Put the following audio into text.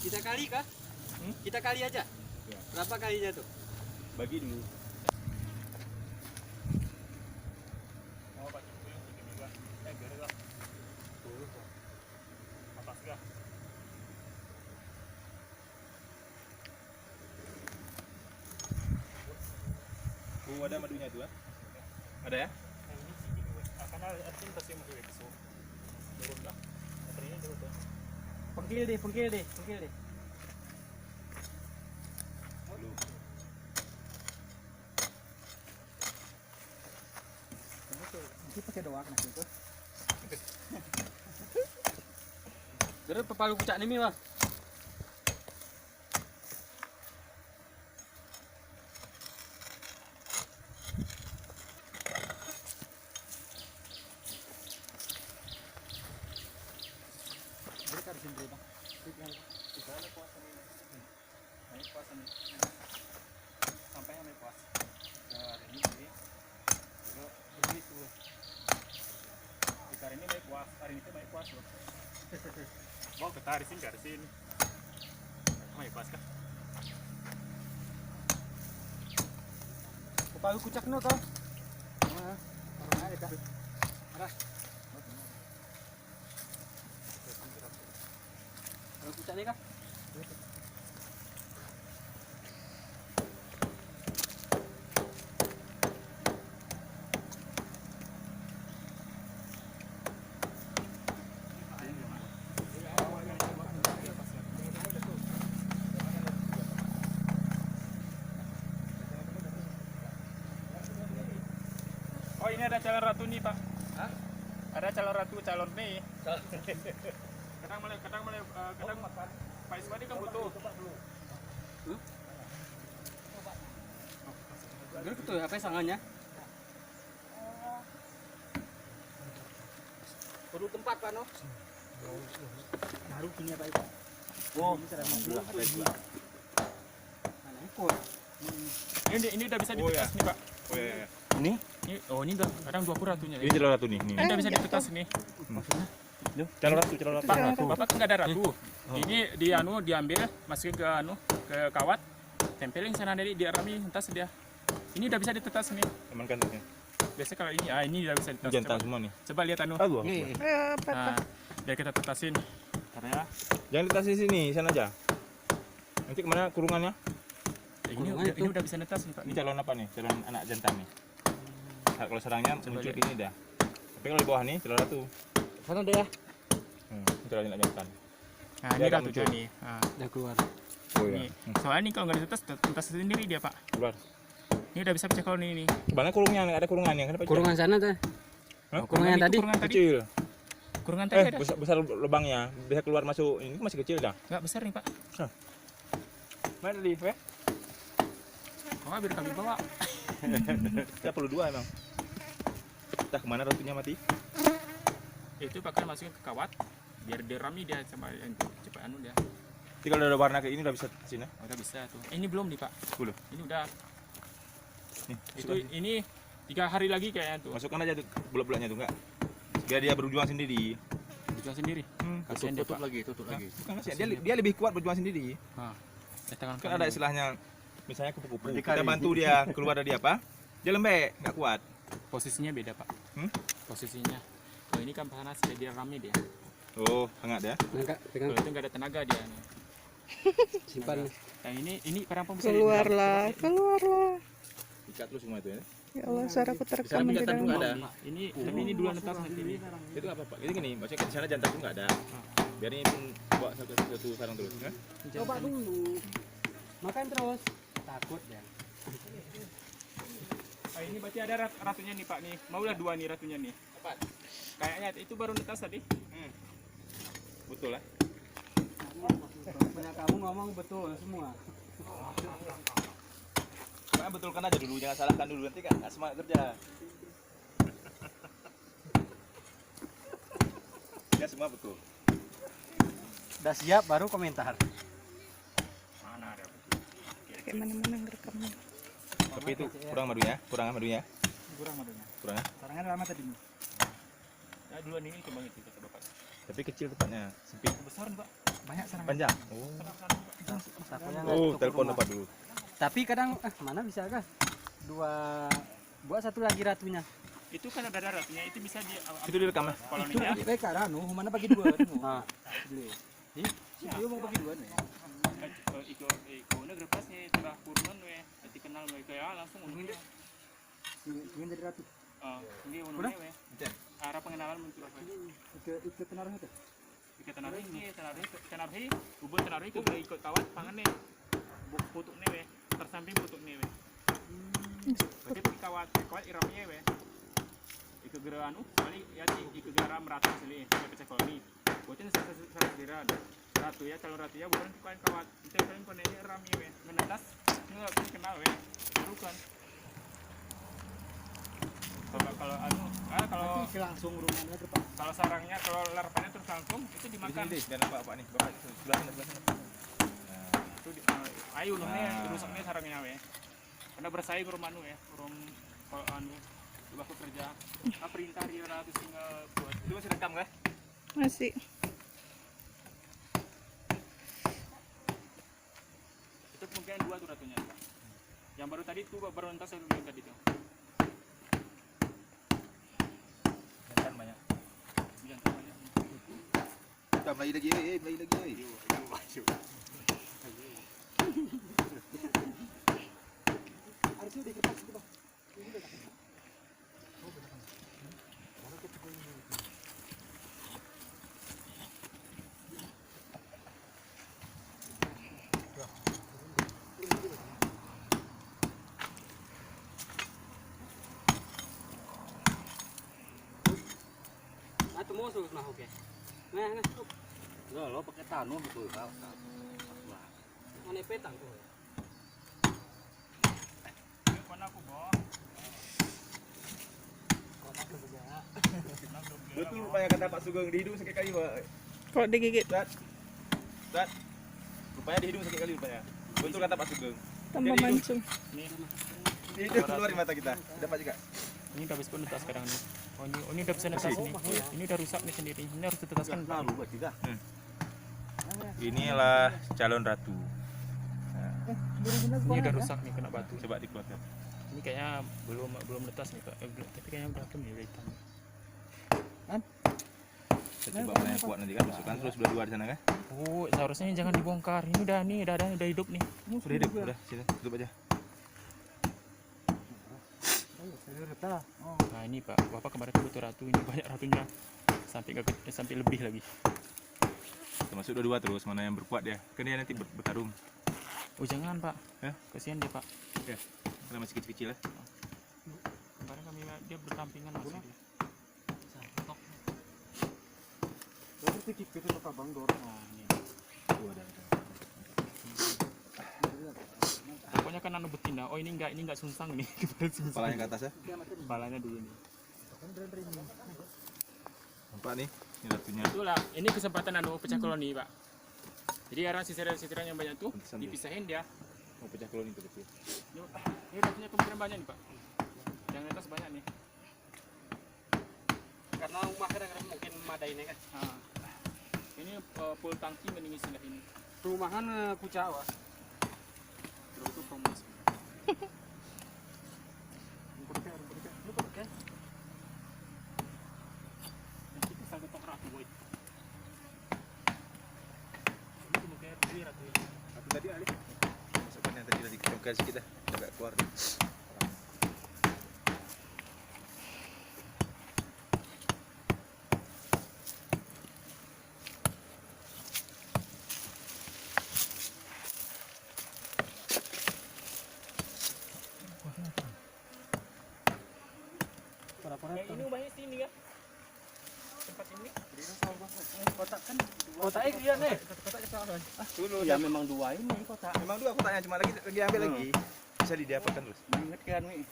Kita kali kah? Kita kali aja. Ya. Berapa kalinya tuh? Bagi dulu. Oh, ada madunya itu, ada ya? Pengkil deh. Nanti pakai doang nasi itu. Dari pepalu kucak nih Mas. Mau ketarisin garisin. Mai pas kah? Pepalu kucak no kau. Nah, orang ada kah? Ada. Pepalu kucak ni kah? Oh, ini ada calon ratu nih, Pak. Hah? Ada calon ratu, calon nih. Kadang Pak Iswadi kan butuh. Betul apa sangannya? Perlu tempat Pak no? Baru punya Pak. Oh, alhamdulillah ada dua. Mana ekor? Ini udah bisa ditetas nih, Pak. Oh iya. Ini? Ini udah kadang 20 ratunya. Ini calon ratu nih. Ini udah bisa ditetas nih. Calon ratu. Bapak nggak ada ratu. Ini diambil, masukin ke kawat, tempelin sana dari diarami entas dia. Ini udah bisa ditetas nih. Amankan. Biasanya kalau ini udah bisa ditetas. Jantan semua nih. Coba lihat Aduh. Nah, biar kita tetasin. Karena Jangan ditasin sini, sana aja. Nanti kemana kurungannya? ini udah bisa netas nih, Pak. Ini calon apa nih? Calon anak jantan nih. Nah, kalau sarangnya muncul lihat. ini dah. Tapi kalau di bawah nih calon ratu. Sana deh ya. Ini calon anak jantan. Nah, Dia ini akan ratu muncul. nih. Nah, Udah keluar. Oh ini. Soalnya ini kalau nggak ditetas, tetas sendiri dia, Pak. Keluar. Ini udah bisa pecah koloni ini. Mana kurungnya? Nggak ada kurungannya. Kenapa? Kurungan sana tuh. Hah? Kurungan yang itu tadi? Kurungan tadi. Kecil. Kurungan tadi ada. Besar lubangnya. Bisa keluar masuk. Ini masih kecil dah. Nggak besar nih, Pak. Mana tadi? Oh, biar kami bawa. Kita perlu dua emang. Entah kemana ratunya mati. Itu bakal masukin ke kawat biar dirami dia sama yang cepat dia. Jadi kalau udah warna kayak ini udah bisa sini. Oh, udah bisa tuh. Ini belum nih, Pak. Belum. Ini udah. Nih, Itu ini 3 hari lagi kayaknya tuh. masukkan aja tuh bulat-bulatnya tuh enggak. Biar dia berjuang sendiri. Berjuang sendiri. Kasihan dia, Pak. tutup lagi. Bukan kasihan, dia lebih kuat berjuang sendiri. Tangan Kan ada istilahnya misalnya kupu-kupu. Berdikari. Kita bantu dia keluar dari apa? Dia lembek, nggak kuat. posisinya beda, Pak. Posisinya. Kalau ini kan panas sudah dirami dia. Oh, hangat ya. Enggak, pegang Kalau itu nggak ada tenaga dia. Nih. simpan. Yang ini perang bisa Keluarlah. Ikat lu semua itu ya. Ya Allah, suaraku terekam Bisa di jantan dalam. nggak ada. Ini tapi ini duluan netas nanti ini. Itu apa Pak? Jadi gini, maksudnya di sana jantan tuh nggak ada. Biar ini pun bawa satu sarang terus. Ya? Coba dulu. Makan terus. Takut ya. Ini berarti ada ratunya nih, Pak nih. Maulah 2 nih ratunya nih. Cepat. Kayaknya itu baru netas tadi. Betul lah. Punya kamu ngomong betul semua. Pokoknya betulkan aja dulu, jangan salahkan dulu nanti kan nggak semangat kerja. Ya semua betul. Udah siap baru komentar. Mana ada betul. Kayak mana-mana ngerekamnya. Tapi itu kurang madunya, kurang madunya. Kurang madunya. Kurang. Sarangan lama tadi. Ya duluan ini kembang itu kata Bapak. Tapi kecil tempatnya, sempit. Besar nih, Pak. banyak serangan. Panjang. Satu yang Oh, untuk telepon rumah. apa dulu? Tapi kadang mana bisa kah? Buat satu lagi ratunya. Itu kan ada ratunya, itu bisa di Itu direkam ya? koloninya. Mereka mana bagi dua kan? Nah, beli. Dia mau bagi dua nih. Iko na grapas ni tira kurman we, ati kenal we kaya langsung unin. Ingin jadi ratu. Hindi unin we. Ara pengenalan muncul apa? Ikut tenaruh itu. Ika tanarhi, ubun tanarhi ke ikut kawat pangan ni. Putuk ni we, tersamping putuk ni we. Tapi kawat iramnya we. Ika gera anu, sekali ya ika gera merata sini, pecah koloni. Buatin saya sendirian. Ratu ya, calon ratu ya bukan kain kawat. Itu kalian konenya rami we, menetas. Nggak bisa kenal we, bukan. Kalau anu, kalau langsung rumahnya depan. kalau sarangnya, kalau larvanya terus langsung itu dimakan. Ini biar nampak Pak nih. Bapak sebelah sana. Itu ayo ulungnya dirusaknya sarangnya we. Karena bersaing rumah anu ya, kalau anu coba kerja. Perintah dia ratu tinggal buat. Itu masih rekam kan? Masih. Itu kemungkinan 2 tuh ratunya. Yang baru tadi tuh baru entas saya bilang tadi tuh. Jantan banyak. Jantan banyak. Kita melayu lagi, melayu lagi. Harusnya di kertas itu, Bang. Itu musuh nah oke. Nah. Enggak lo pakai tanah betul kau. Mana petang tuh. Mana aku bawa? Betul rupanya kata Pak Sugeng di hidung sakit kali Pak. Kok digigit? Dad. Rupanya di hidung sakit kali rupanya. Betul kata Pak Sugeng. Tambah mancung. Nih, Di hidung keluar di mata kita. Dapat juga. ini udah habis pun netas sekarang nih. Oh ini udah bisa netas nih. Ini udah rusak nih sendiri. Ini harus ditetaskan. Inilah calon ratu. Ini udah rusak nih kena batu. Coba dikeluarkan. Ini kayaknya belum netas nih Pak. Tapi kayaknya udah nih hitam. Kita coba mana yang kuat nanti kan masukkan terus berdua di sana kan. Oh, seharusnya jangan dibongkar. Ini udah hidup nih. Sudah hidup, udah sini tutup aja. Nah, ini Pak. Bapak kemarin tuh butuh ratu, ini banyak ratunya. Sampai lebih lagi. Termasuk dua-dua terus mana yang berkuat dia. Kan dia nanti bertarung. Oh, jangan Pak. Hah? Kasihan dia Pak. Ya. Karena masih kecil-kecil ya. Kemarin kami dia berdampingan masih dia. Itu Bang dorong. Ini. Pokoknya kan anu betina. Oh, ini enggak sungsang nih. Kepalanya ke atas ya. Kepalanya dulu nih. Nampak nih, ini ratunya. Itulah, ini kesempatan anu pecah koloni, Pak. Jadi karena sisiran-sisiran yang banyak tuh Pantesan dipisahin dia. Mau pecah koloni itu kecil. Ini ratunya kemungkinan banyak nih, Pak. Yang di atas banyak nih. Karena rumah kadang-kadang mungkin ada ini kan. Nah, ini full tangki mending istilah ini. Rumahan Kucawa. Terus itu promosi. Itu satu tok ratu boy. Ini kemungkinan ini ratu. Aku tadi Ali. Masukkan yang tadi dicongkel sedikit dah. Agak keluar. Kayak ini banyak sini ya. Tempat ini. Kotak kan. Kotaknya dia nih. Dulu Ya memang dua ini kotak. memang dua kotaknya cuma lagi ambil lagi. Bisa didapatkan terus. Ingat kan nih.